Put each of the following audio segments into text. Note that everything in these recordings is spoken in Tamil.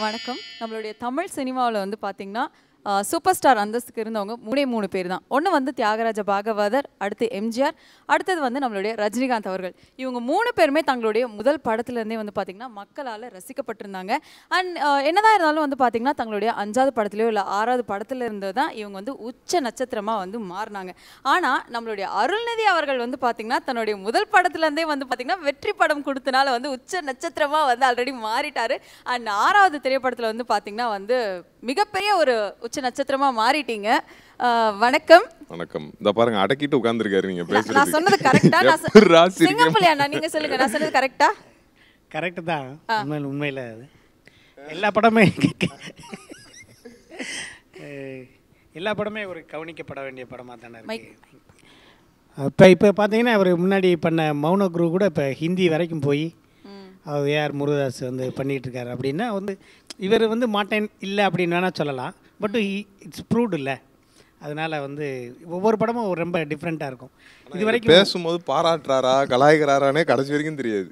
வணக்கம். நம்மளுடைய தமிழ் சினிமாவில் வந்து பார்த்தீங்கன்னா சூப்பர் ஸ்டார் அந்தஸ்துக்கு இருந்தவங்க மூணு பேர் தான். ஒன்று வந்து தியாகராஜ பாகவதர், அடுத்து எம்ஜிஆர், அடுத்தது வந்து நம்மளுடைய ரஜினிகாந்த் அவர்கள். இவங்க 3 பேருமே தங்களுடைய முதல் படத்துலேருந்தே வந்து பார்த்திங்கன்னா மக்களால் ரசிக்கப்பட்டிருந்தாங்க. அண்ட் என்னதான் இருந்தாலும் வந்து பார்த்திங்கன்னா தங்களுடைய 5வது படத்துலையோ இல்லை 6வது படத்துல இருந்து தான் இவங்க வந்து உச்ச நட்சத்திரமாக வந்து மாறினாங்க. ஆனால் நம்மளுடைய அருள்நிதி அவர்கள் வந்து பார்த்திங்கன்னா தன்னுடைய முதல் படத்துலேருந்தே வந்து பார்த்திங்கன்னா வெற்றி படம் கொடுத்தனால வந்து உச்ச நட்சத்திரமாக வந்து ஆல்ரெடி மாறிட்டார். அண்ட் 6வது திரைப்படத்தில் வந்து பார்த்திங்கன்னா வந்து மிகப்பெரிய ஒரு உச்ச நட்சத்திரமா மாறிட்டீங்க. வணக்கம். வணக்கம். இத பாருங்க அடக்கிட்டு உட்கார்ந்திருக்காரு நீங்க பேசுறது. நான் சொன்னது கரெக்ட்டா? சிங்கப்பள்ளி அண்ணா நீங்க சொல்லுங்க, நான் சொன்னது கரெக்ட்டா? கரெக்ட் தான். உண்மையில எல்லா படமே ஒரு கவனிக்கப்பட வேண்டிய படமா தானே இருக்கு. இப்போ பார்த்தீங்கன்னா அவர் முன்னாடி பண்ண மௌன குரு கூட இப்போ ஹிந்தி வரைக்கும் போய் அவர் ஏஆர் முருகதாஸ் வந்து பண்ணிகிட்டு இருக்காரு. அப்படின்னா வந்து இவர் வந்து மாட்டேன் இல்லை அப்படின்னு வேணால் சொல்லலாம். பட் இட்ஸ் ப்ரூவ்டு இல்லை. அதனால் வந்து ஒவ்வொரு படமும் ரொம்ப டிஃப்ரெண்ட்டாக இருக்கும். இது வரைக்கும் பேசும்போது பாராட்டுறாரா கலாய்க்கிறாரானே கடைசி வரைக்கும் தெரியாது.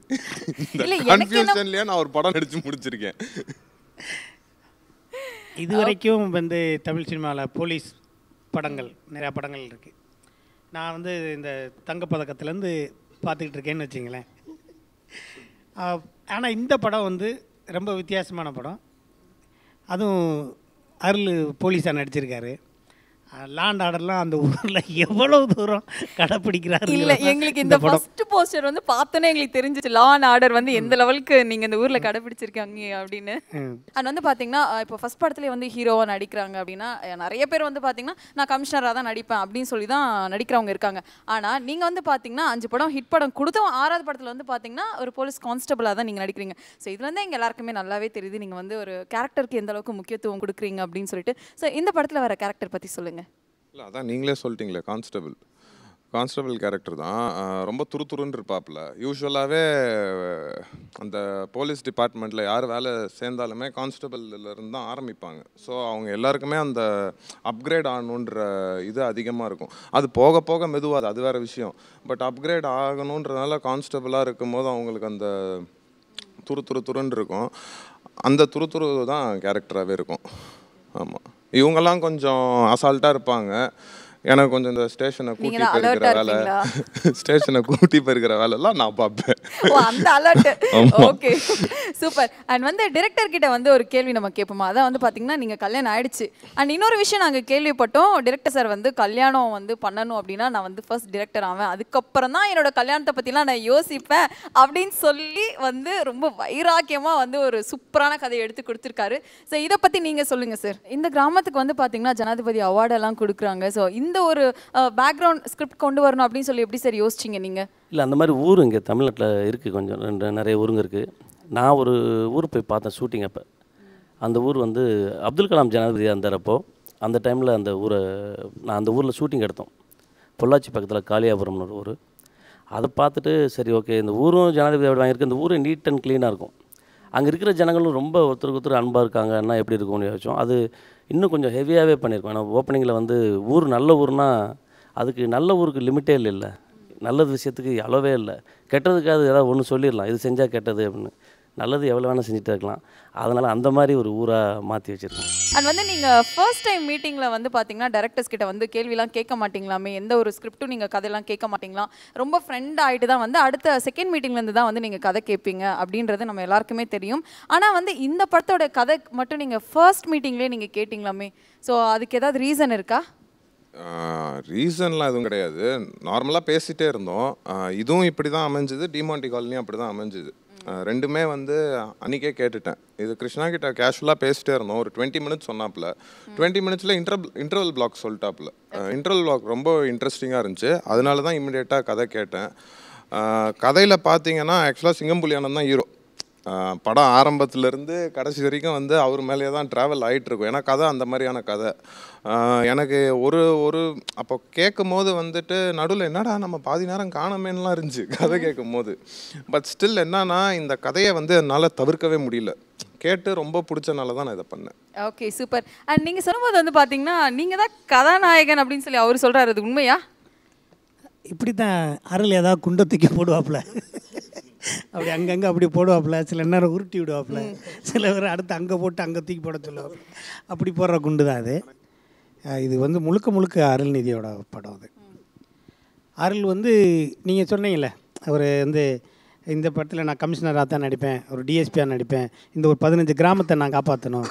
கன்ஃபியூஷன்லயே நான் ஒரு படம் நடிச்சு முடிச்சிருக்கேன். இது வரைக்கும் வந்து தமிழ் சினிமாவில் போலீஸ் படங்கள் நிறையா படங்கள் இருக்குது. நான் வந்து இந்த தங்கப்பதக்கத்துலேருந்து பார்த்துக்கிட்டு இருக்கேன்னு வச்சிங்களேன். ஆனால் இந்த படம் வந்து ரொம்ப வித்தியாசமான படம். அதுவும் அருள் போலீஸாக நடிச்சிருக்காரு. லாண்ட் ஆர்டர்லாம் அந்த ஊரில் எவ்வளவு தூரம் கடைப்பிடிக்கிறாரு. இல்லை, எங்களுக்கு இந்த ஃபர்ஸ்ட் போஸ்டர் வந்து பார்த்தோன்னே எங்களுக்கு தெரிஞ்சிச்சு லா அண்ட் ஆர்டர் வந்து எந்த லெவலுக்கு நீங்கள் இந்த ஊரில் கடைப்பிடிச்சிருக்காங்க அப்படின்னு. அது வந்து பார்த்தீங்கன்னா இப்போ ஃபர்ஸ்ட் படத்துலேயே வந்து ஹீரோவாக நடிக்கிறாங்க அப்படின்னா நிறைய பேர் வந்து பார்த்தீங்கன்னா நான் கமிஷனராக தான் நடிப்பேன் அப்படின்னு சொல்லி தான் நடிக்கிறவங்க இருக்காங்க. ஆனால் நீங்கள் வந்து பார்த்தீங்கன்னா 5 படம் ஹிட் படம் கொடுத்தும் 6வது படத்தில் வந்து பார்த்தீங்கன்னா ஒரு போலீஸ் கான்ஸ்டபிளாக தான் நீங்கள் நடிக்கிறீங்க. ஸோ இதுல இருந்து எங்கள் எல்லாருக்குமே நல்லாவே தெரியுது நீங்கள் வந்து ஒரு கேரக்டருக்கு எந்த அளவுக்கு முக்கியத்துவம் கொடுக்குறீங்க அப்படின்னு சொல்லிட்டு. ஸோ இந்த படத்தில் வர கேரக்டர் பற்றி சொல்லுங்கள். இல்லை அதான் நீங்களே சொல்லிட்டீங்களே, கான்ஸ்டபிள் கேரக்டர் தான். ரொம்ப துருதுருன்னு இருப்பாப்புல. யூஸ்வலாகவே அந்த போலீஸ் டிபார்ட்மெண்ட்டில் யார் வேலை சேர்ந்தாலுமே கான்ஸ்டபிள்லேருந்து தான் ஆரம்பிப்பாங்க. ஸோ அவங்க எல்லாருக்குமே அந்த அப்கிரேட் ஆகணுன்ற இது அதிகமாக இருக்கும். அது போக போக மெதுவாது, அது வேறு விஷயம். பட் அப்கிரேட் ஆகணுன்றதுனால கான்ஸ்டபிளாக இருக்கும்போது அவங்களுக்கு அந்த துருன்னு இருக்கும். அந்த துரு தான் கேரக்டராகவே இருக்கும். ஆமாம், இவங்கெல்லாம் கொஞ்சம் அசால்ட்டாக இருப்பாங்க. எனக்கு கொஞ்சம் இந்த ஸ்டேஷனை கூட்டி போயிருக்கிற வேலைலாம் நான் பார்ப்பேன். அந்த அலர்ட். Okay, super. அண்ட் வந்து டிரெக்டர் கிட்ட வந்து ஒரு கேள்வி நம்ம கேட்போமா? அதான் வந்து பார்த்தீங்கன்னா நீங்கள் கல்யாணம் ஆயிடுச்சு. அண்ட் இன்னொரு விஷயம் நாங்கள் கேள்விப்பட்டோம், டிரெக்டர் சார் வந்து கல்யாணம் வந்து பண்ணணும் அப்படின்னா நான் வந்து ஃபர்ஸ்ட் டிரெக்டர் ஆவேன், அதுக்கப்புறம் தான் என்னோட கல்யாணத்தை பற்றிலாம் நான் யோசிப்பேன் அப்படின்னு சொல்லி வந்து ரொம்ப வைராக்கியமாக வந்து ஒரு சூப்பரான கதையை எடுத்து கொடுத்துருக்காரு. ஸோ இதை பற்றி நீங்கள் சொல்லுங்கள் சார். இந்த கிராமத்துக்கு வந்து பார்த்தீங்கன்னா ஜனாதிபதி அவார்டெல்லாம் கொடுக்குறாங்க. ஸோ இந்த ஒரு பேக்ரவுண்ட் ஸ்கிரிப்ட் கொண்டு வரணும் அப்படின்னு சொல்லி எப்படி சார் யோசிச்சிங்க நீங்கள்? இல்லை, அந்த மாதிரி ஊர் இங்கே தமிழ்நாட்டில் இருக்குது, கொஞ்சம் நிறைய ஊருங்க இருக்குது. நான் ஒரு ஊர் போய் பார்த்தேன் ஷூட்டிங். அப்போ அந்த ஊர் வந்து அப்துல் கலாம் ஜனாதிபதியாக இருந்தாரப்போ அந்த டைமில் நான் அந்த ஊரில் ஷூட்டிங் எடுத்தோம். பொள்ளாச்சி பக்கத்தில் காளியாபுரம்னு ஒரு ஊர். அதை பார்த்துட்டு சரி ஓகே, இந்த ஊரும் ஜனாதிபதி அவார்டு வாங்கியிருக்கு, இந்த ஊரும் நீட் அண்ட் க்ளீனாக இருக்கும், அங்கே இருக்கிற ஜனங்களும் ரொம்ப ஒருத்தருக்கு ஒருத்தர் அன்பாக இருக்காங்கன்னா எப்படி இருக்கும்னு யோசிச்சோம். அது இன்னும் கொஞ்சம் ஹெவியாகவே பண்ணியிருக்கோம். ஏன்னா ஓப்பனிங்கில் வந்து ஊர் நல்ல ஊர்னா அதுக்கு நல்ல ஊருக்கு லிமிட்டே இல்லை, நல்லது விஷயத்துக்கு அளவே இல்லை. கெட்டதுக்காக ஏதாவது ஒன்று சொல்லிடலாம், இது செஞ்சால் கெட்டது அப்படின்னு. நல்லது எவ்வளோ வேணால் செஞ்சுட்டு இருக்கலாம். அதனால் அந்த மாதிரி ஒரு ஊராக மாற்றி வச்சுருக்கோம். அது வந்து நீங்கள் ஃபர்ஸ்ட் டைம் மீட்டிங்கில் வந்து பார்த்தீங்கன்னா டேரக்டர்ஸ் கிட்ட வந்து கேள்விலாம் கேட்க மாட்டிங்களாமே, எந்த ஒரு ஸ்கிரிப்டும் நீங்கள் கதையெல்லாம் கேட்க மாட்டிங்களா, ரொம்ப ஃப்ரெண்ட் ஆகிட்டு தான் வந்து அடுத்த செகண்ட் மீட்டிங்லேருந்து தான் வந்து நீங்கள் கதை கேட்பீங்க அப்படின்றது நம்ம எல்லாருக்குமே தெரியும். ஆனால் வந்து இந்த படத்தோட கதை மட்டும் நீங்கள் ஃபர்ஸ்ட் மீட்டிங்லேயே நீங்கள் கேட்டிங்களாமே, ஸோ அதுக்கு ஏதாவது ரீசன் இருக்கா? ரீசன்லாம் எதுவும் கிடையாது, நார்மலாக பேசிகிட்டே இருந்தோம். இதுவும் இப்படி தான் அமைஞ்சுது, டிமாண்டி காலனியும் அப்படி தான் அமைஞ்சுது. ரெண்டுமே வந்து அன்றைக்கே கேட்டுட்டேன். இது கிருஷ்ணா கிட்ட கேஷுவலாக பேசிட்டே இருந்தோம். ஒரு 20 மினிட்ஸ் சொன்னாப்புல, 20 மினிட்ஸில் இன்டர்வல் பிளாக் சொல்லிட்டாப்புல. இன்டர்வல் பிளாக் ரொம்ப இன்ட்ரெஸ்டிங்காக இருந்துச்சு. அதனால தான் இம்மிடியேட்டாக கதை கேட்டேன். கதையில் பார்த்தீங்கன்னா ஆக்சுவலாக சிங்கம்புலியானன் தான் ஹீரோ. படம் ஆரம்பத்துலேருந்து கடைசி வரைக்கும் வந்து அவர் மேலேயே தான் ட்ராவல் ஆகிட்டுருக்கும். ஏன்னா கதை அந்த மாதிரியான கதை. எனக்கு ஒரு அப்போ கேட்கும் போது வந்துட்டு நடுவில் என்னடா நம்ம பாதி நேரம் காணமேலாம் இருந்துச்சு கதை கேட்கும் போது. பட் ஸ்டில் என்னன்னா இந்த கதையை வந்து என்னால் தவிர்க்கவே முடியல. கேட்டு ரொம்ப பிடிச்சனால தான் நான் இதை பண்ணேன். Okay, super. அண்ட் நீங்கள் சொல்லும்போது வந்து பார்த்தீங்கன்னா நீங்கள் தான் கதாநாயகன் அப்படின்னு சொல்லி அவர் சொல்கிறாரு, அது உண்மையா? இப்படி தான் அருள் ஏதாவது குண்டை தூக்கி போடுவாப்புல. அப்படி அங்கங்கே அப்படி போடுவாப்புல, சில நேரம் உருட்டி விடுவாப்புல, சில பேர் அடுத்து அங்கே போட்டு அங்கே தூக்கி போட சொல்லுவாப்புல. அப்படி போடுற குண்டு தான் அது. இது வந்து முழுக்க முழுக்க அருள்நிதியோட படம் அது. அருள் வந்து நீங்கள் சொன்னீங்கல்ல, அவர் வந்து இந்த படத்தில் நான் கமிஷனராக தான் நடிப்பேன், ஒரு டிஎஸ்பியாக நடிப்பேன், இந்த ஒரு 15 கிராமத்தை நான் காப்பாற்றணும்,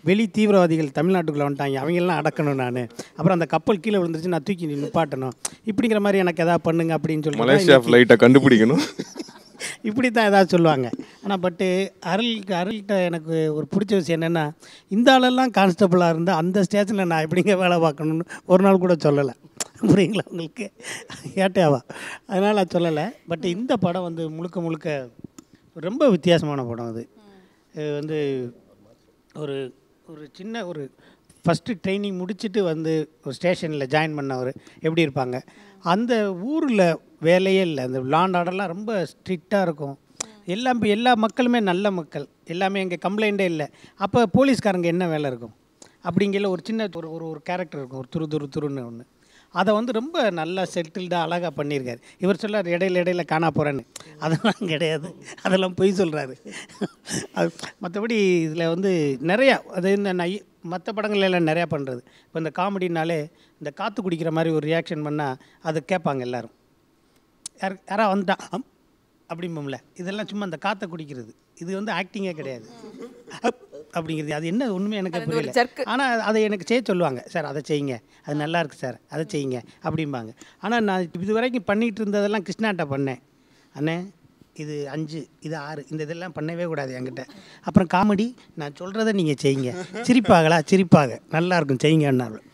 வெளி தீவிரவாதிகள் தமிழ்நாட்டுக்குள்ளே வந்துட்டாங்க, அவங்கெல்லாம் அடக்கணும், நான் அப்புறம் அந்த கப்பல் கீழே விழுந்துருச்சு, நான் தூக்கி நிப்பாட்டணும், இப்படிங்கிற மாதிரி எனக்கு எதாவது பண்ணுங்க அப்படின்னு சொல்லி மலேசியா ஃப்ளைட்டை கண்டுபிடிக்கணும், இப்படி தான் ஏதாவது சொல்லுவாங்க. ஆனால் பட்டு அருள்கிட்ட எனக்கு ஒரு பிடிச்ச விஷயம் என்னென்னா, இந்த ஆளெல்லாம் கான்ஸ்டபிளாக இருந்தால் அந்த ஸ்டேஷனில் நான் எப்படிங்க வேலை பார்க்கணுன்னு ஒரு நாள் கூட சொல்லலை. புரியுங்களா உங்களுக்கு? ஏட்டாவா? அதனால் நான் சொல்லலை. பட் இந்த படம் வந்து முழுக்க முழுக்க ரொம்ப வித்தியாசமான படம். அது வந்து ஒரு ஒரு சின்ன ஒரு ஃபஸ்ட்டு ட்ரைனிங் முடிச்சுட்டு வந்து ஒரு ஸ்டேஷனில் ஜாயின் பண்ணவர் எப்படி இருப்பாங்க, அந்த ஊரில் வேலையே இல்லை, அந்த லாண்ட் ஆர்டர்லாம் ரொம்ப ஸ்ட்ரிக்டாக இருக்கும், எல்லா மக்களுமே நல்ல மக்கள், எல்லாமே எங்கள் கம்ப்ளைண்ட்டே இல்லை. அப்போ போலீஸ்காரங்க என்ன வேலை இருக்கும் அப்படிங்கிற ஒரு சின்ன ஒரு கேரக்டர் இருக்கும், ஒரு துருன்னு ஒன்று. அதை வந்து ரொம்ப நல்லா செட்டில்டாக அழகாக பண்ணியிருக்காரு. இவர் சொல்லார் இடையில காணா போகிறேன்னு, அதெல்லாம் கிடையாது, அதெல்லாம் பொய் சொல்கிறாரு. அது மற்றபடி இதில் வந்து நிறையா அது இந்த மற்ற படங்கள்லாம் நிறையா பண்ணுறது. இப்போ இந்த காமெடினாலே இந்த காற்று குடிக்கிற மாதிரி ஒரு ரியாக்ஷன் பண்ணால் அது கேட்பாங்க எல்லோரும், யாராவது வந்துட்டா அப்படிம்போம்ல, இதெல்லாம் சும்மா அந்த காற்றை குடிக்கிறது, இது வந்து ஆக்டிங்கே கிடையாது அப்படிங்கிறது. அது என்ன உண்மை எனக்கு புரியல. ஆனால் அதை எனக்கு செய்ய சொல்லுவாங்க, சார் அதை செய்யுங்க, அது நல்லா இருக்குது சார், அதை செய்யுங்க அப்படிம்பாங்க. ஆனால் நான் இது வரைக்கும் பண்ணிகிட்டு இருந்ததெல்லாம் கிருஷ்ணாட்ட பண்ணேன், அண்ணே இது 5 இது 6 இந்த இதெல்லாம் பண்ணவே கூடாது என்கிட்ட. அப்புறம் காமெடி நான் சொல்கிறத நீங்கள் செய்யுங்க, சிரிப்பாக நல்லாயிருக்கும் செய்யுங்கன்னாலும்.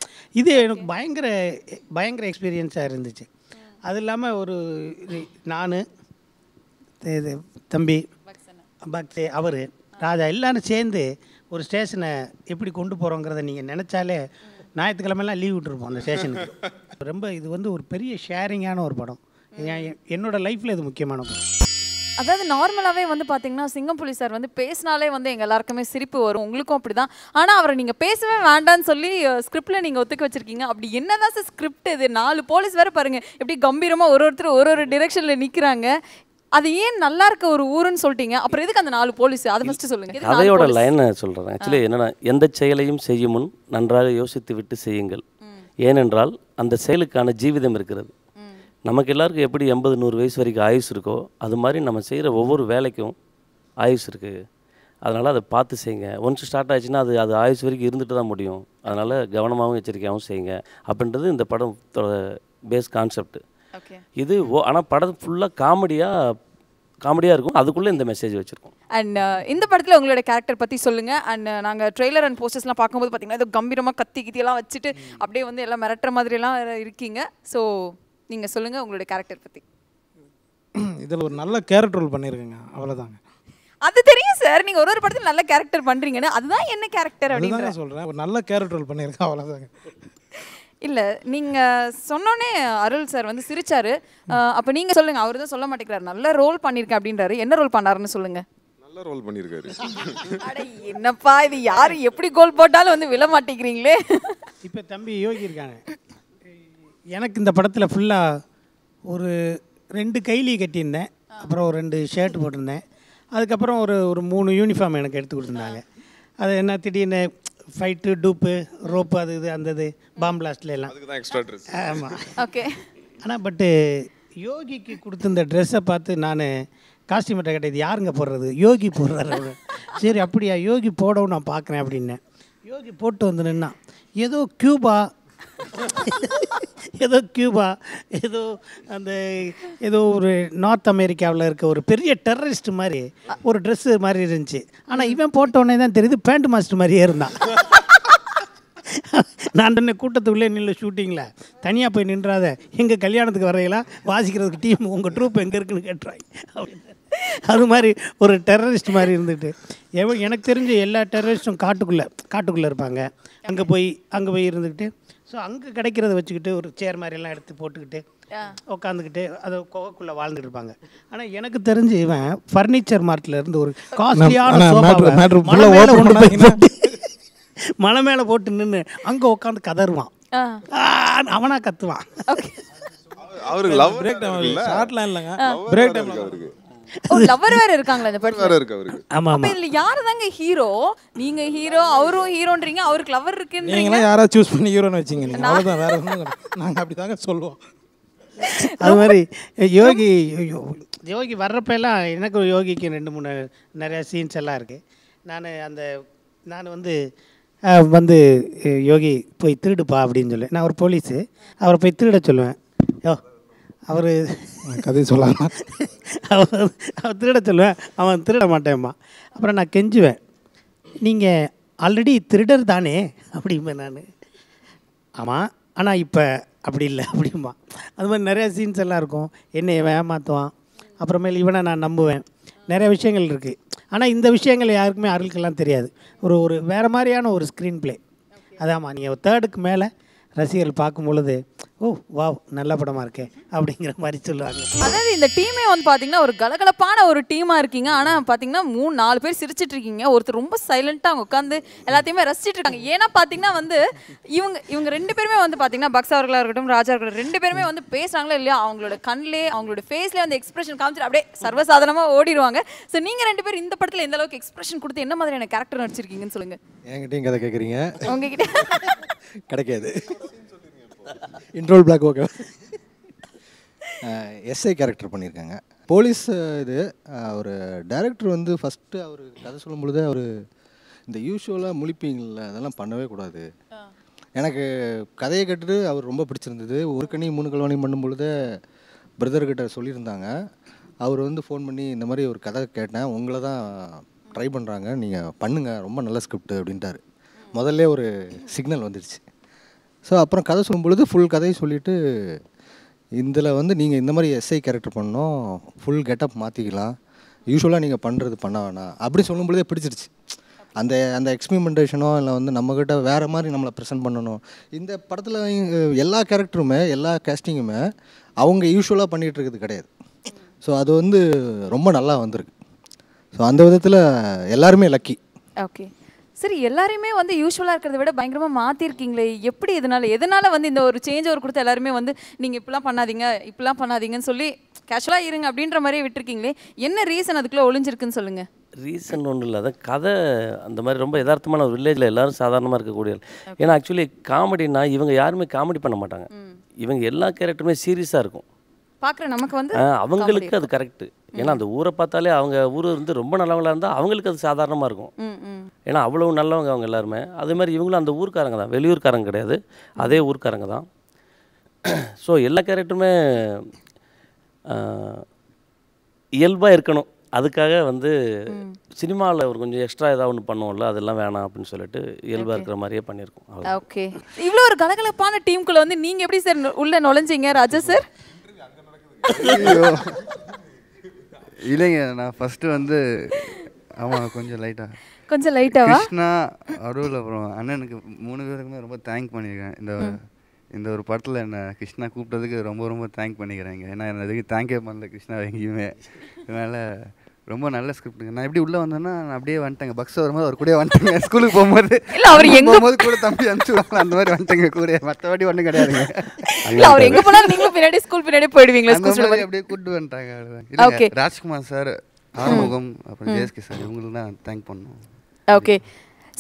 இது எனக்கு பயங்கர எக்ஸ்பீரியன்ஸாக இருந்துச்சு. அது இல்லாமல் ஒரு நான் இது தம்பி பக்தே அவர் ராஜா எல்லோரும் சேர்ந்து ஒரு ஸ்டேஷனை எப்படி கொண்டு போகிறோங்கிறத நீங்கள் நினச்சாலே ஞாயிற்றுக்கிழமெல்லாம் லீவ் விட்டுருப்போம் அந்த ஸ்டேஷனுக்கு. ரொம்ப இது வந்து ஒரு பெரிய ஷேரிங்கான ஒரு படம். என்னோடய லைஃப்பில் இது முக்கியமான படம். அதாவது நார்மலாகவே வந்து பார்த்தீங்கன்னா சிங்கம்புலி சார் வந்து பேசினாலே வந்து எங்கள் எல்லாருக்குமே சிரிப்பு வரும், உங்களுக்கும் அப்படி தான். ஆனால் அவரை நீங்கள் பேசவே வேண்டான்னு சொல்லி ஸ்கிரிப்டில் நீங்கள் ஒத்துக்க வச்சுருக்கீங்க. அப்படி என்ன தான் சார் ஸ்கிரிப்ட் இது? 4 போலீஸ் வேறு பாருங்கள் எப்படி கம்பீரமாக ஒருத்தர் ஒரு டிரெக்ஷனில் நிற்கிறாங்க. அது ஏன் நல்லா இருக்க ஒரு ஊருன்னு சொல்லிட்டீங்க, அப்புறம் எதுக்கு அந்த 4 போலீஸ்? அதை ஃபஸ்ட்டு சொல்லுங்கள். கதையோட லைனை சொல்கிறேன். ஆக்சுவலி என்னென்னா, எந்த செயலையும் செய்யும் முன் நன்றாக யோசித்து விட்டு செய்யுங்கள், ஏனென்றால் அந்த செயலுக்கான ஜீவிதம் இருக்கிறது. நமக்கு எல்லாருக்கும் எப்படி 80-100 வயசு வரைக்கும் ஆயுஸ் இருக்கோ, அது மாதிரி நம்ம செய்கிற ஒவ்வொரு வேலைக்கும் ஆயுஸ் இருக்குது. அதனால் அதை பார்த்து செய்யுங்க. ஒன்ஸ் ஸ்டார்ட் ஆகிடுச்சுன்னா அது ஆயுஸ் வரைக்கும் இருந்துட்டு தான் முடியும். அதனால் கவனமாகவும் எச்சரிக்கையாகவும் செய்யுங்க அப்படின்றது இந்த படம் பேஸ் கான்செப்ட். இது ஆனால் படம் ஃபுல்லாக காமெடியாக இருக்கும், அதுக்குள்ளே இந்த மெசேஜ் வச்சுருக்கோம். அண்ட் இந்த படத்தில் உங்களோட கேரக்டர் பற்றி சொல்லுங்கள். அண்ட் நாங்கள் ட்ரெய்லர் அண்ட் போஸ்டர்ஸ்லாம் பார்க்கும்போது பார்த்தீங்கன்னா இது கம்பீரமாக கத்தியெல்லாம் வச்சுட்டு அப்படியே வந்து எல்லாம் மிரட்டுற மாதிரிலாம் இருக்கீங்க. ஸோ நீங்கள் சொல்லுங்கள் உங்களுடைய கேரக்டர் பற்றி. இதில் ஒரு நல்ல கேரக்டர் ரோல் பண்ணியிருக்கேங்க, அவ்வளோதாங்க. அது தெரியும் சார், நீங்கள் ஒரு படத்தில் நல்ல கேரக்டர் பண்ணுறீங்கன்னு. அதுதான் என்ன கேரக்டர் அப்படின்னு சொல்கிறேன். ஒரு நல்ல கேரக்டர் ரோல் பண்ணியிருக்கேன், அவ்வளோதாங்க. இல்லை நீங்கள் சொன்னோன்னே அருள் சார் வந்து சிரிச்சாரு. அப்போ நீங்கள் சொல்லுங்கள். அவர் தான் சொல்ல மாட்டேங்கிறார், நல்ல ரோல் பண்ணியிருக்கேன் அப்படின்றாரு. என்ன ரோல் பண்ணாருன்னு சொல்லுங்கள். நல்ல ரோல் பண்ணியிருக்காரு. அட என்னப்பா இது, யார் எப்படி கோல் போட்டாலும் வந்து விழ மாட்டேங்கிறீங்களே. இப்போ தம்பி யோகி இருக்காங்க, எனக்கு இந்த படத்தில் ஃபுல்லாக ஒரு 2 கைலி கட்டியிருந்தேன், அப்புறம் ஒரு 2 ஷர்ட் போட்டிருந்தேன், அதுக்கப்புறம் ஒரு 3 யூனிஃபார்ம் எனக்கு எடுத்து கொடுத்துருந்தாங்க. அது என்ன திடீர்னு ஃபைட்டு டூப்பு ரோப்பு அது இது அந்த இது பாம் பிளாஸ்ட்ல எல்லாம் ஆமாம். ஓகே. ஆனால் பட்டு யோகிக்கு கொடுத்துருந்த ட்ரெஸ்ஸை பார்த்து நான் காஸ்டியூமேட்டை கேட்டேன், இது யாருங்க போடுறது? யோகி போடுறாரு. சரி அப்படியா, யோகி போடவும் நான் பார்க்குறேன் அப்படின்னேன். யோகி போட்டு வந்து நின்னா, ஏதோ கியூபா ஏதோ ஒரு நார்த் அமெரிக்காவில் இருக்க ஒரு பெரிய டெரரிஸ்ட் மாதிரி ஒரு ட்ரெஸ்ஸு மாதிரி இருந்துச்சு. ஆனால் இவன் போட்டோடனே தான் தெரியுது பேண்ட் மாஸ்டர் மாதிரியே இருந்தான். நான் என்ன கூட்டத்துக்குள்ளே நின்று ஷூட்டிங்கில் தனியாக போய் நின்றாத, எங்கள் கல்யாணத்துக்கு வரையலாம் வாசிக்கிறதுக்கு டீம் உங்கள் ட்ரூப் எங்கே இருக்குன்னு கேட்டுறாங்க அப்படின்னு. அது மாதிரி ஒரு டெரரிஸ்ட் மாதிரி இருந்துட்டு, எனக்கு தெரிஞ்ச எல்லா டெரரிஸ்ட்டும் காட்டுக்குள்ளே இருப்பாங்க. அங்கே போய் இருந்துக்கிட்டு, ஸோ அங்கே கிடைக்கிறத வச்சுக்கிட்டு ஒரு சேர் மாதிரியெல்லாம் எடுத்து போட்டுக்கிட்டு உட்காந்துக்கிட்டு அதை கோவக்குள்ளே வாழ்ந்துட்டு இருப்பாங்க. ஆனால் எனக்கு தெரிஞ்சு இவன் ஃபர்னிச்சர் மார்ட்டில் இருந்து ஒரு காஸ்ட்லியான மலை மேலே போட்டு நின்று அங்கே உட்காந்து கதறுவான், அவனாக கத்துவான். அவருக்கு லவ் பிரேக் டைம் ஷார்ட்லாம் இல்லைங்க, பிரேக் டைம் அவருக்கு லவர் வேற இருக்காங்களா இந்த படத்துல? வேற இருக்கு அவருக்கு. ஆமாம் அப்ப ஆமாம். இதுல யாரு தாங்க ஹீரோ? நீங்க ஹீரோ, அவரும் ஹீரோன்றீங்க, அவருக்கு லவர் இருக்குன்றீங்க. நீங்களாம் யாராவது சூஸ் பண்ணி ஹீரோன்னு வச்சிங்க நீங்கள், அவ்வளோதான். வேறு ஒன்றும் நாங்கள் அப்படி தாங்க சொல்லுவோம். அது மாதிரி யோகி வர்றப்ப எல்லாம் எனக்கு ஒரு யோகிக்கு 2-3 நிறையா சீன்ஸ் எல்லாம் இருக்குது. நான் வந்து யோகி போய் திருடுப்பா அப்படின்னு சொல்லுவேன். நான் ஒரு போலீஸு, அவரை போய் திருட சொல்லுவேன். அவர் கதை சொல்லலாம். அவர் திருட சொல்லுவேன், அவன் திருட மாட்டேன்மா. அப்புறம் நான் கெஞ்சுவேன், நீங்கள் ஆல்ரெடி திருடர் தானே அப்படிம்பேன் நான். ஆமாம், ஆனால் இப்போ அப்படி இல்லை அப்படிம்பா. அது மாதிரி நிறையா சீன்ஸ் எல்லாம் இருக்கும். என்னை இவன் ஏமாற்றுவான், அப்புறமேல் இவனை நான் நம்புவேன். நிறைய விஷயங்கள் இருக்குது. ஆனால் இந்த விஷயங்கள் யாருக்குமே அருளுக்கெல்லாம் தெரியாது. ஒரு வேறு மாதிரியான ஒரு ஸ்க்ரீன் ப்ளே. அதாம்மா, நீங்கள் 3rd மேலே ரசிகர்கள் பார்க்கும் பொழுது ஓ வாவ் நல்ல படமாக இருக்கே அப்படிங்கிற மாதிரி சொல்லுவாங்க. அதாவது இந்த டீமே வந்து பார்த்தீங்கன்னா ஒரு கலகலப்பான ஒரு டீமாக இருக்கீங்க. ஆனால் பார்த்தீங்கன்னா 3-4 பேர் சிரிச்சிட்டு இருக்கீங்க. ஒருத்தர் ரொம்ப சைலண்ட்டாக அவங்க உட்காந்து எல்லாத்தையுமே ரசிச்சிட்டு இருக்காங்க. ஏன்னா பார்த்தீங்கன்னா வந்து இவங்க 2 பேருமே வந்து பார்த்தீங்கன்னா பக்ஸ் அவர்களாக இருக்கட்டும், ராஜா இருக்கட்டும், 2 பேருமே வந்து பேசுகிறாங்களோ இல்லையா, அவங்களோட கண்ணிலே அவங்களோட ஃபேஸ்லேயே வந்து எக்ஸ்பிரஷன் காமிச்சிட்டு அப்படியே சர்வசாதாரணமாக ஓடிடுவாங்க. ஸோ நீங்கள் 2 பேர் இந்த படத்தில் எந்த அளவுக்கு எக்ஸ்பிரஷன் கொடுத்து என்ன மாதிரியான கேரக்டர் நடிச்சிருக்கீங்கன்னு சொல்லுங்கள். என்கிட்டயும் கதை கேட்குறீங்க, உங்ககிட்ட கிடைக்காது. இன்ட்ரோல் பிளாக் ஓகே. எஸ்ஐ கேரக்டர் பண்ணியிருக்காங்க. போலீஸ் இது ஒரு டைரக்டர் வந்து ஃபஸ்ட்டு அவர் கதை சொல்லும் பொழுது அவர் இந்த யூஷுவலாக முழிப்பீங்கள அதெல்லாம் பண்ணவே கூடாது. எனக்கு கதையை கேட்டுட்டு அவர் ரொம்ப பிடிச்சிருந்தது. ஒரு கனி 3 கல்வாணி பண்ணும் பொழுது பிரதர்கிட்ட சொல்லியிருந்தாங்க. அவர் வந்து ஃபோன் பண்ணி இந்த மாதிரி ஒரு கதை கேட்டேன், உங்களை தான் ட்ரை பண்ணுறாங்க, நீங்கள் பண்ணுங்கள், ரொம்ப நல்ல ஸ்கிரிப்ட் அப்படின்ட்டார். முதல்ல ஒரு சிக்னல் வந்துடுச்சு. ஸோ அப்புறம் கதை சொல்லும் பொழுது ஃபுல் கதையை சொல்லிவிட்டு இதில் வந்து நீங்கள் இந்த மாதிரி எஸ்ஐ கேரக்டர் பண்ணோம், ஃபுல் கெட்டப் மாற்றிக்கலாம், யூஸ்வலாக நீங்கள் பண்ணுறது பண்ண வேணாம் அப்படி சொல்லும் பொழுதே பிடிச்சிருச்சு. அந்த எக்ஸ்பிரிமெண்டேஷனோ இல்லை வந்து நம்மக்கிட்ட வேறு மாதிரி நம்மளை ப்ரெசென்ட் பண்ணணும். இந்த படத்தில் எல்லா கேரக்டருமே எல்லா கேஸ்டிங்குமே அவங்க யூஸ்வலாக பண்ணிகிட்டு இருக்கிறது கிடையாது. ஸோ அது வந்து ரொம்ப நல்லா வந்திருக்கு. ஸோ அந்த விதத்தில் எல்லாருமே லக்கி. ஓகே சரி, எல்லாருமே வந்து யூஸ்வலாக இருக்கிறத விட பயங்கரமாக மாற்றிருக்கீங்களே, எப்படி எதனால் வந்து இந்த ஒரு சேஞ்ச் ஓவர் கொடுத்து எல்லாருமே வந்து நீங்கள் இப்படிலாம் பண்ணாதீங்கன்னு சொல்லி கேஷுவலாக இருங்க அப்படின்ற மாதிரியே விட்டுருக்கீங்களே, என்ன ரீசன் அதுக்குள்ளே ஒளிஞ்சிருக்குன்னு சொல்லுங்கள். ரீசன் ஒன்றும் இல்லை, அதான் கதை அந்த மாதிரி ரொம்ப யதார்த்தமான ஒரு வில்லேஜில் எல்லோரும் சாதாரணமாக இருக்கக்கூடிய. ஏன்னா ஆக்சுவலி காமெடினா இவங்க யாருமே காமெடி பண்ண மாட்டாங்க. இவங்க எல்லா கேரக்டருமே சீரியஸாக இருக்கும். பார்க்குற நமக்கு வந்து அவங்களுக்கு அது கரெக்டு. ஏன்னா அந்த ஊரை பார்த்தாலே அவங்க ஊர் வந்து ரொம்ப நல்லவங்களாக இருந்தால் அவங்களுக்கு அது சாதாரணமாக இருக்கும். ஏன்னா அவ்வளோ நல்லவங்க அவங்க எல்லாருமே. அதே மாதிரி இவங்களும் அந்த ஊர்க்காரங்க தான், வெளியூர்காரங்க கிடையாது, அதே ஊர்க்காரங்க தான். ஸோ எல்லா கேரக்டருமே இயல்பாக இருக்கணும். அதுக்காக வந்து சினிமாவில் ஒரு கொஞ்சம் எக்ஸ்ட்ரா ஏதாவது ஒன்று பண்ணுவோம்ல, அதெல்லாம் வேணாம் அப்படின்னு சொல்லிட்டு இயல்பாக இருக்கிற மாதிரியே பண்ணியிருக்கோம். ஓகே, இவ்வளோ ஒரு கலகலப்பான டீமுக்குள்ளே வந்து நீங்கள் எப்படி சார் உள்ளே நுழைஞ்சிங்க ராஜா சார்? இல்லைங்க, நான் ஃபஸ்ட்டு வந்து ஆமாம் கொஞ்சம் லைட்டாக கிருஷ்ணா, அருள், அப்புறம் அண்ணனுக்கு 3 பேருக்குமே ரொம்ப தேங்க் பண்ணியிருக்கேன். இந்த ஒரு படத்தில் என்னை கிருஷ்ணா கூப்பிட்டதுக்கு ரொம்ப தேங்க் பண்ணிக்கிறேங்க. ஏன்னா என்ன எதுக்கு தேங்க்கே பண்ணல கிருஷ்ணா எங்கேயுமே. அதனால் ரொம்ப நல்ல ஸ்கிரிப்டுங்க. நான் எப்படி உள்ளே வந்தேன்னா நான் அப்படியே வந்துட்டேங்க. பக்ஸ் வரும்போது அவர் கூட வந்துட்டேங்க. ஸ்கூலுக்கு போகும்போது அவர் எங்கே போகும்போது கூட தம்பி அனுப்பிச்சுடுவாங்க, அந்த மாதிரி வந்துட்டேங்க கூட. மற்றபடி ஒன்றும் கிடையாதுங்க. அவர் எங்கே போனாலும் நீங்களும் பின்னாடி ஸ்கூல் பின்னாடியே போயிடுவீங்களா? அப்படியே கூப்பிட்டு வந்துட்டாங்க. அவ்வளோதான். ராஜ்குமார் சார், ஆறுமுகம், அப்புறம் ஜேஎஸ்கே சார், இவங்களுக்கு தான் தேங்க் பண்ணோம். ஓகே,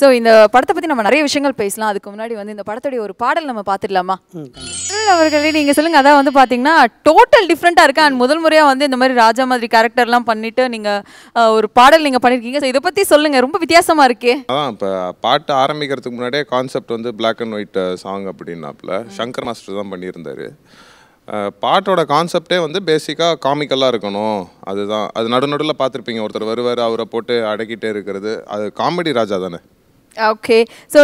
ஸோ இந்த படத்தை பற்றி நம்ம நிறைய விஷயங்கள் பேசலாம். அதுக்கு முன்னாடி வந்து இந்த படத்துடைய ஒரு பாடல் நம்ம பார்த்துடலாமா? அவர்களே நீங்கள் சொல்லுங்கள். அதான் வந்து பார்த்தீங்கன்னா டோட்டல் டிஃப்ரெண்ட்டாக இருக்கு. அண்ட் முதல் முறையாக வந்து இந்த மாதிரி ராஜா மாதிரி கேரக்டர்லாம் பண்ணிவிட்டு நீங்கள் ஒரு பாடல் நீங்கள் பண்ணியிருக்கீங்க. ஸோ இதை பற்றி சொல்லுங்கள், ரொம்ப வித்தியாசமாக இருக்கே. அதான் இப்போ பாட்டு ஆரம்பிக்கிறதுக்கு முன்னாடியே கான்செப்ட் வந்து பிளாக் அண்ட் ஒயிட் சாங் அப்படின்னாப்புல சங்கர் மாஸ்டர் தான் பண்ணியிருந்தார். பாட்டோட கான்செப்டே வந்து பேசிக்காக காமிக்கலாக இருக்கணும். அதுதான். அது நடுநடுவில் பார்த்துருப்பீங்க, ஒருத்தர் வருவார், அவரை போட்டு அடக்கிட்டே இருக்கிறது, அது காமெடி ராஜா தானே. ஓகே, ஸோ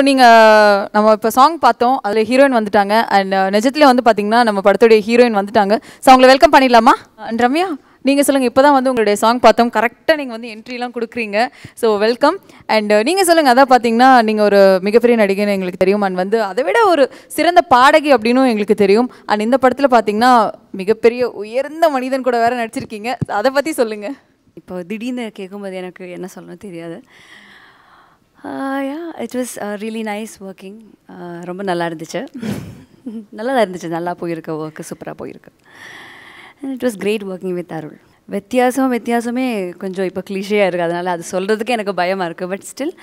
நம்ம இப்போ சாங் பார்த்தோம், அதில் ஹீரோயின் வந்துட்டாங்க. அண்ட் நிஜத்துலேயே வந்து பார்த்தீங்கன்னா நம்ம படத்துடைய ஹீரோயின் வந்துட்டாங்க. ஸோ அவங்களை வெல்கம் பண்ணிடலாமா? அண்ட் ரம்யா நீங்கள் சொல்லுங்கள், இப்போ தான் வந்து உங்களுடைய சாங் பார்த்தோம், கரெக்டாக நீங்கள் வந்து என்ட்ரிலாம் கொடுக்குறீங்க. So welcome. அண்ட் நீங்கள் சொல்லுங்கள், அதான் பார்த்தீங்கன்னா நீங்கள் ஒரு மிகப்பெரிய நடிகைன்னு எங்களுக்கு தெரியும். அண்ட் வந்து அதை விட ஒரு சிறந்த பாடகி அப்படின்னும் எங்களுக்கு தெரியும். அண்ட் இந்த படத்தில் பார்த்தீங்கன்னா மிகப்பெரிய உயர்ந்த மனிதன் கூட வேறு நடிச்சிருக்கீங்க. அதை பற்றி சொல்லுங்கள். இப்போ திடீர்னு கேட்கும்போது எனக்கு என்ன சொல்லணும் தெரியாது. It was really nice working. ரொம்ப நல்லா இருந்துச்சு, நல்லா போயிருக்கு, ஒர்க்கு சூப்பராக போயிருக்கு. And it was great working with Arul. வித்தியாசமே கொஞ்சம் இப்போ கிளிஷேயாக இருக்குது, அதனால் அது சொல்கிறதுக்கு எனக்கு பயமாக இருக்குது. But still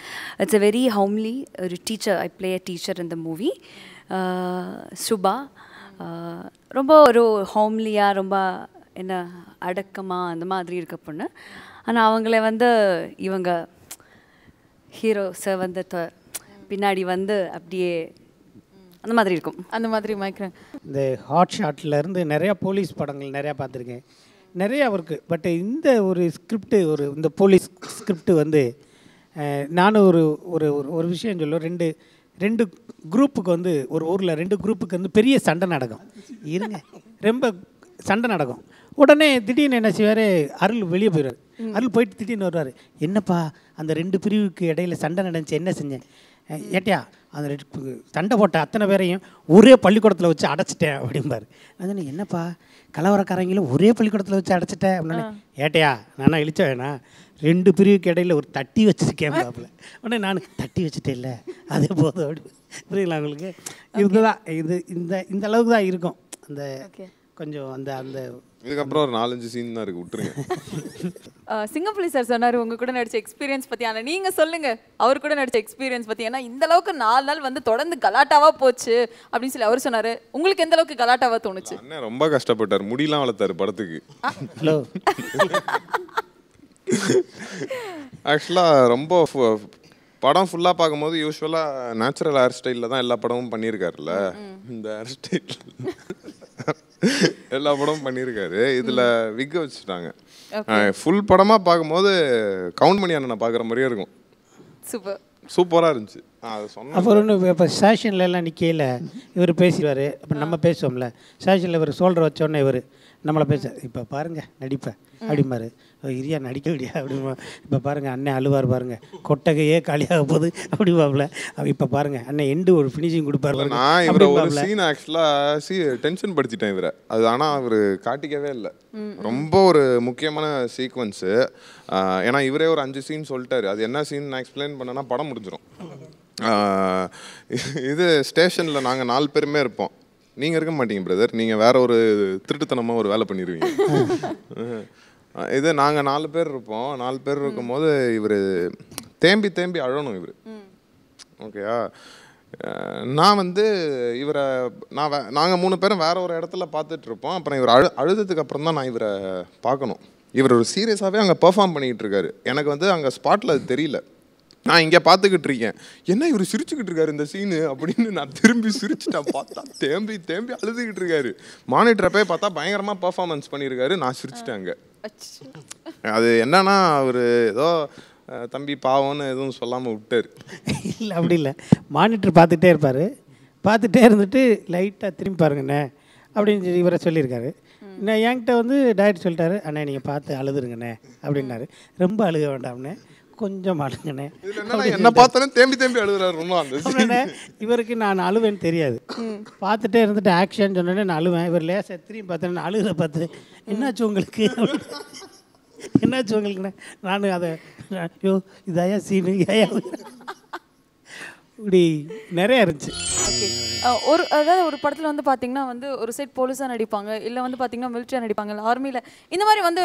it's a very homely ஒரு teacher. I play a teacher in the movie. Subha ரொம்ப ஒரு ஹோம்லியாக, ரொம்ப என்ன அடக்கமாக அந்த மாதிரி இருக்க பொண்ணு. ஆனால் அவங்கள வந்து இவங்க ஹீரோஸை வந்து பின்னாடி வந்து அப்படியே அந்த மாதிரி இருக்கும். அந்த மாதிரி மைக்கிறேன். இந்த ஹாட் ஷாட்லேருந்து நிறையா போலீஸ் படங்கள் நிறையா பார்த்துருக்கேன், நிறையா இருக்குது. பட் இந்த ஒரு ஸ்கிரிப்டு, இந்த போலீஸ் ஸ்கிரிப்டு வந்து நானும் ஒரு விஷயம் சொல்லுவேன். ரெண்டு குரூப்புக்கு வந்து ஒரு ஊரில் 2 குரூப்புக்கு வந்து பெரிய சண்டை நடக்கும். ரொம்ப சண்டை நடக்கும். உடனே திடீர்னு என்ன செய்வார், அருள் வெளியே போயிடுவார். அருள் போயிட்டு திடீர்னு வருவார். என்னப்பா அந்த 2 பிரிவுக்கு இடையில சண்டை நடந்துச்சு, என்ன செஞ்சேன்? ஏட்டியா அந்த சண்டை போட்ட அத்தனை பேரையும் ஒரே பள்ளிக்கூடத்தில் வச்சு அடைச்சிட்டேன் அப்படிம்பார். நான் சொன்னேன், என்னப்பா கலவரக்காரங்களும் ஒரே பள்ளிக்கூடத்தில் வச்சு அடைச்சிட்டேன் அப்படின்னு. ஏட்டையா நானா இழிச்ச வேணா 2 பிரிவுக்கு இடையில ஒரு தட்டி வச்சுருக்கேன் பாப்பில். உடனே நான் தட்டி வச்சுட்டேன், இல்லை அதே போதும் அப்படி. புரியுங்களா உங்களுக்கு? இதுதான் இந்த அளவுக்கு தான் இருக்கும். அந்த கொஞ்சம் அந்த இதுக்கப்புறம் ஒரு 4-5 சீன் தான் இருக்கு, விட்டுருங்க. சிங்கப்புலி சார் சொன்னார் உங்க கூட நடிச்ச எக்ஸ்பீரியன்ஸ் பத்தி. ஆனால் நீங்க சொல்லுங்க அவர் கூட நடிச்ச எக்ஸ்பீரியன்ஸ் பத்தி. ஏன்னா இந்த அளவுக்கு 4 நாள் வந்து தொடர்ந்து கலாட்டாவா போச்சு அப்படின்னு சொல்லி அவர் சொன்னாரு. உங்களுக்கு எந்த அளவுக்கு கலாட்டாவா தோணுச்சு? அண்ணன் ரொம்ப கஷ்டப்பட்டார், முடியெல்லாம் வளர்த்தாரு படத்துக்கு. ஹலோ ஆக்சுவலாக ரொம்ப படம் ஃபுல்லாக பார்க்கும்போது யூஸ்வலாக நேச்சுரல் ஹேர் ஸ்டைலில் தான் எல்லா படமும் பண்ணியிருக்காருல்ல. இந்த ஹேர் ஸ்டைல் எல்லா படமும் பண்ணியிருக்காரு. இதில் விக் வச்சுட்டாங்க. ஃபுல் படமாக பார்க்கும்போது கவுண்ட் பண்ணி அண்ணனை பார்க்குற மாதிரியே இருக்கும். சூப்பராக இருந்துச்சு. அப்புறம் ஒன்று இப்போ ஸ்டேஷன்ல எல்லாம் நிற்கையில் இவர் பேசிடுவார். இப்போ நம்ம பேசுவோம்ல, ஸ்டேஷனில் இவர் சோல்டர் வச்சோடனே இவர் நம்மளை பேச, இப்போ பாருங்கள் நடிப்பேன் அப்படிம்பாரு. இரியா நடிக்க முடியா அப்படிமா. இப்போ பாருங்கள் அண்ணன் அழுவார், பாருங்கள் கொட்டகையே காலியாக போகுது அப்படிவாப்ல. இப்போ பாருங்கள் அண்ணன் எண்டு ஒரு ஃபினிஷிங் கொடுப்பாரு. நான் இவரை ஒரு சீன் ஆக்சுவலாக டென்ஷன் படுத்திட்டேன் இவரை. அது ஆனால் அவர் காட்டிக்கவே இல்லை. ரொம்ப ஒரு முக்கியமான சீக்வன்ஸு. ஏன்னா இவரே ஒரு 5 சீன் சொல்லிட்டாரு. அது என்ன சீன் நான் எக்ஸ்பிளைன் பண்ணேன்னா படம் முடிஞ்சிடும். இது ஸ்டேஷனில் நாங்கள் 4 பேருமே இருப்போம். நீங்கள் இருக்க மாட்டீங்க பிரதர், நீங்கள் வேற ஒரு திருட்டுத்தனமாக ஒரு வேலை பண்ணிடுவீங்க. இது நாங்கள் 4 பேர் இருப்போம். 4 பேர் இருக்கும்போது இவர் தேம்பி அழணும் இவர். ஓகேயா? நான் வந்து இவரை நாங்கள் 3 பேரும் வேற ஒரு இடத்துல பார்த்துட்டு இருப்போம். அப்புறம் இவர் அழுததுக்கு அப்புறம் தான் நான் இவரை பார்க்கணும். இவர் ஒரு சீரியஸாகவே அங்கே பெர்ஃபார்ம் பண்ணிக்கிட்டு இருக்காரு. எனக்கு வந்து அங்கே ஸ்பாட்டில் அது தெரியல. நான் இங்கே பார்த்துக்கிட்டு இருக்கேன், என்ன இவர் சிரிச்சுக்கிட்டு இருக்காரு இந்த சீனு அப்படின்னு. நான் திரும்பி சிரிச்சுட்டேன். பார்த்தா தேம்பி அழுதுகிட்டு இருக்காரு. மானிட்டரை போய் பார்த்தா பயங்கரமாக பர்ஃபார்மன்ஸ் பண்ணியிருக்காரு. நான் சிரிச்சிட்டேன் அங்கே. அது என்னன்னா அவர் ஏதோ தம்பி பாவம்னு எதுவும் சொல்லாமல் விட்டார். இல்லை அப்படி இல்லை, மானிட்டர் பார்த்துட்டே இருப்பார். பார்த்துட்டே இருந்துட்டு லைட்டாக திரும்பி பாருங்கண்ணே அப்படின்னு சொல்லி இவரை சொல்லியிருக்காரு. நான் என்கிட்ட வந்து டைரக்டர் சொல்லிட்டாரு, அண்ணே நீங்கள் பார்த்து அழுதுருங்கண்ணே அப்படின்னாரு. ரொம்ப அழுக வேண்டாம்ண்ணே, கொஞ்சம் அழுங்கண்ணே. என்ன பார்த்தாலும் தேம்பி அழுகுறாரு. இவருக்கு நான் அழுவேன்னு தெரியாது. பார்த்துட்டே இருந்துட்டு ஆக்ஷன் சொன்னேன்னே நான் அழுவேன். இவர் லேசாக திரும்பி பார்த்தேன், நான் அழுகிற பார்த்து என்னாச்சு உங்களுக்கு உங்களுக்குண்ணே. நான் அதை ஐயோ இதாயா சீனு ஏயா இப்படி நிறைய இருந்துச்சு. ஓகே, அதாவது ஒரு படத்தில் வந்து பார்த்தீங்கன்னா வந்து ஒரு சைட் போலீஸாக நடிப்பாங்க, இல்லை வந்து பார்த்தீங்கன்னா மிலிட்ரியாக நடிப்பாங்க, ஆர்மியில் இந்த மாதிரி வந்து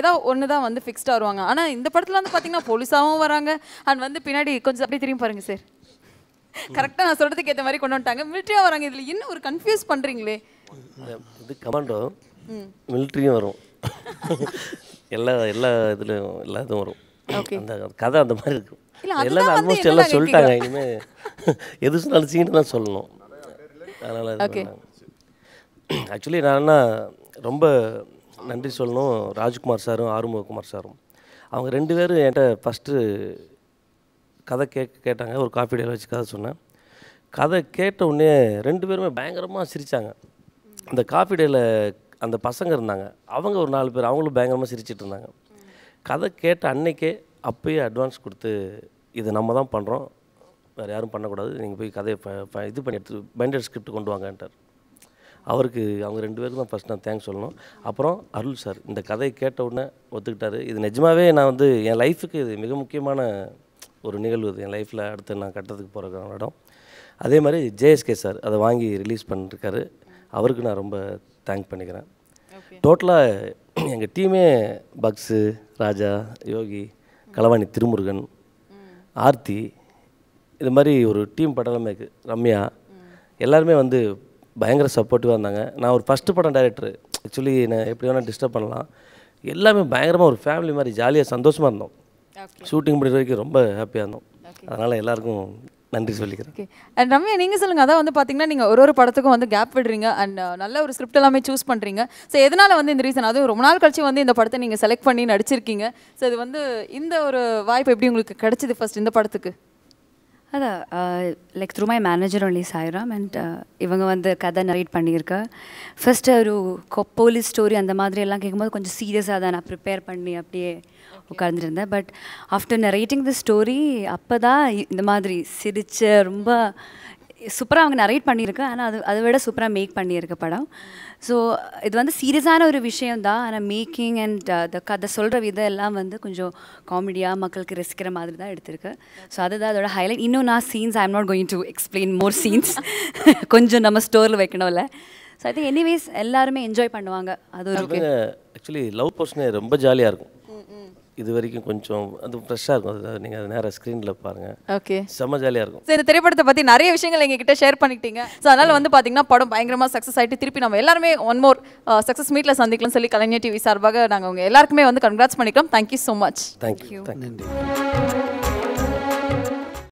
ஏதாவது ஒன்று தான் வந்து ஃபிக்ஸ்டாக வருவாங்க. ஆனால் இந்த படத்தில் வந்து பார்த்தீங்கன்னா போலீஸாகவும் வராங்க அண்ட் வந்து பின்னாடி கொஞ்சம் அப்படியே திரும்பி பாருங்க சார், கரெக்டாக நான் சொல்கிறதுக்கு ஏற்ற மாதிரி கொண்டு வந்துட்டாங்க. மிலிட்ரியாக வராங்க, இதில் இன்னும் ஒரு கன்ஃபியூஸ் பண்ணுறீங்களே. இது கமாண்டோ மிலிட்ரியும் வரும், எல்லா இதுலையும் எல்லா இதுவும் வரும். அந்த கதை அந்த மாதிரி இருக்கும். எல்லாமே ஆல்மோஸ்ட் எல்லாம் சொல்லிட்டாங்க. இனிமேல் எது சொன்னாலும் சீன் தான் சொல்லணும். அதனால் ஆக்சுவலி நான் ரொம்ப நன்றி சொல்லணும் ராஜ்குமார் சாரும் ஆறுமுககுமார் சாரும். அவங்க 2 பேரும் என்கிட்ட ஃபஸ்ட்டு கதை கேட்டாங்க. ஒரு காஃபி டேயில் வச்சு கதை சொன்னேன். கதை கேட்ட உடனே 2 பேருமே பயங்கரமாக சிரித்தாங்க. அந்த காஃபி டேயில் அந்த பசங்க இருந்தாங்க, அவங்க ஒரு 4 பேர், அவங்களும் பயங்கரமாக சிரிச்சிட்டு இருந்தாங்க. கதை கேட்ட அன்னைக்கே அப்பயே அட்வான்ஸ் கொடுத்து இதை நம்ம தான் பண்ணுறோம், வேறு யாரும் பண்ணக்கூடாது, நீங்கள் போய் கதையை இது பண்ணி எடுத்து பைண்டர் ஸ்கிரிப்ட் கொண்டு வாங்கன்ட்டார். அவருக்கு அவங்க 2 பேருக்கு தான் ஃபஸ்ட் நான் தேங்க்ஸ் சொல்லணும். அப்புறம் அருள் சார் இந்த கதையை கேட்ட உடனே ஒத்துக்கிட்டார். இது நிஜமாகவே நான் வந்து என் லைஃபுக்கு இது மிக முக்கியமான ஒரு நிகழ்வு. இது என் லைஃப்பில் அடுத்து நான் கட்டத்துக்கு போகிற இடம். அதே மாதிரி ஜேஎஸ்கே சார் அதை வாங்கி ரிலீஸ் பண்ணிருக்காரு, அவருக்கு நான் ரொம்ப தேங்க் பண்ணிக்கிறேன். டோட்டலாக எங்கள் டீமே பக்ஸு, ராஜா, யோகி, களவாணி திருமுருகன், ஆர்த்தி, இது மாதிரி ஒரு டீம் படலாமே இருக்குது. ரம்யா, எல்லாருமே வந்து பயங்கர சப்போர்ட்டிவாக இருந்தாங்க. நான் ஒரு ஃபஸ்ட்டு படம் டைரக்டர், ஆக்சுவலி நான் எப்படி வேணால் டிஸ்டர்ப் பண்ணலாம். எல்லாமே பயங்கரமாக ஒரு ஃபேமிலி மாதிரி ஜாலியாக சந்தோஷமாக இருந்தோம். ஷூட்டிங் முடிகிற வரைக்கும் ரொம்ப ஹாப்பியாக இருந்தோம். அதனால் எல்லாருக்கும் நன்றி சொல்லிக்கிறேன். ஓகே. அண்ட் ரம்யா, நீங்கள் சொல்லுங்கள். அதான் வந்து பார்த்தீங்கன்னா நீங்கள் ஒரு படத்துக்கும் வந்து கேப் விடுறீங்க அண்ட் நல்ல ஒரு ஸ்கிரிப்ட் எல்லாமே சூஸ் பண்ணுறீங்க. ஸோ எதனால் வந்து இந்த ரீசன், அதுவும் ரொம்ப நாள் கழிச்சு வந்து இந்த படத்தை நீங்கள் செலக்ட் பண்ணி நடிச்சிருக்கீங்க. ஸோ இது வந்து இந்த ஒரு வாய்ப்பு எப்படி உங்களுக்கு கிடைச்சிது ஃபர்ஸ்ட் இந்த படத்துக்கு? அதான் like through my manager only Sairam and இவங்க வந்து கதை நரேட் பண்ணியிருக்க. ஃபஸ்ட்டு ஒரு போலீஸ் ஸ்டோரி அந்த மாதிரி எல்லாம் கேட்கும்போது கொஞ்சம் சீரியஸாக தான் நான் ப்ரிப்பேர் பண்ணி அப்படியே உட்கார்ந்துருந்தேன். But after narrating the story அப்போ தான் இந்த மாதிரி சிரிச்சு ரொம்ப சூப்பராக அவங்க நரேட் பண்ணியிருக்கேன். ஆனால் அதை விட சூப்பராக மேக் பண்ணியிருக்க படம். ஸோ இது வந்து சீரியஸான ஒரு விஷயம் தான். ஆனால் மேக்கிங் அண்ட் கதை சொல்கிற விதம் எல்லாம் வந்து கொஞ்சம் காமெடியாக மக்களுக்கு ரசிக்கிற மாதிரி தான் எடுத்திருக்கு. ஸோ அதுதான் அதோட ஹைலைட். இன்னும் நான் scenes I am not going to explain more scenes, கொஞ்சம் நம்ம ஸ்டோரில் வைக்கணும்ல. ஸோ ஐ திங்க் எனிவேஸ் எல்லாருமே என்ஜாய் பண்ணுவாங்க. அது ஒரு ஆக்சுவலி லவ் போர்ஷனே ரொம்ப ஜாலியாக இருக்கும். இது வரைக்கும் கொஞ்சம் அது ஃப்ரெஷ்ஷாக இருக்கும். அது நீங்கள் அது நேராக ஸ்க்ரீனில் பாருங்கள். ஓகே, செம்ம ஜாலியாக இருக்கும். சரி, இந்த திரைப்படத்தை பற்றி நிறைய விஷயங்கள் எங்ககிட்ட ஷேர் பண்ணிட்டீங்க. ஸோ அதனால் வந்து பார்த்தீங்கன்னா படம் பயங்கரமாக சக்ஸஸ் ஆகிட்டு திருப்பி நம்ம எல்லாருமே ஒன் மோர் சக்ஸஸ் மீட்டில் சந்திக்கலாம்னு சொல்லி கலைஞர் டிவி சார்பாக நாங்கள் உங்கள் எல்லாருக்குமே வந்து கங்க்ராட்ஸ் பண்ணிக்கிறோம். Thank you so much. தேங்க்யூ. நன்றி.